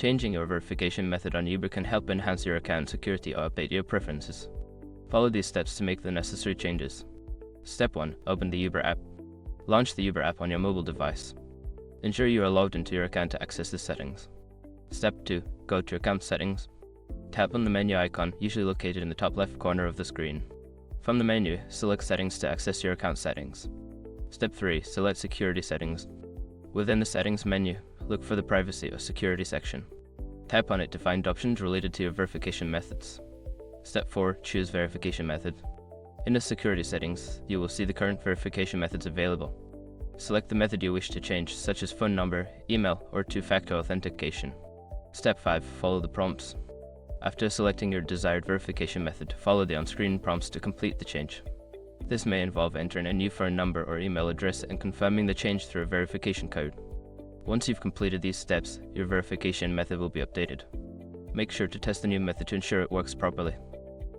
Changing your verification method on Uber can help enhance your account security or update your preferences. Follow these steps to make the necessary changes. Step 1. Open the Uber app. Launch the Uber app on your mobile device. Ensure you are logged into your account to access the settings. Step 2. Go to Account Settings. Tap on the menu icon, usually located in the top left corner of the screen. From the menu, select Settings to access your account settings. Step 3. Select Security Settings. Within the Settings menu, look for the Privacy or Security section. Tap on it to find options related to your verification methods. Step 4. Choose Verification Method. In the Security settings, you will see the current verification methods available. Select the method you wish to change, such as phone number, email, or two-factor authentication. Step 5. Follow the prompts. After selecting your desired verification method, follow the on-screen prompts to complete the change. This may involve entering a new phone number or email address and confirming the change through a verification code. Once you've completed these steps, your verification method will be updated. Make sure to test the new method to ensure it works properly.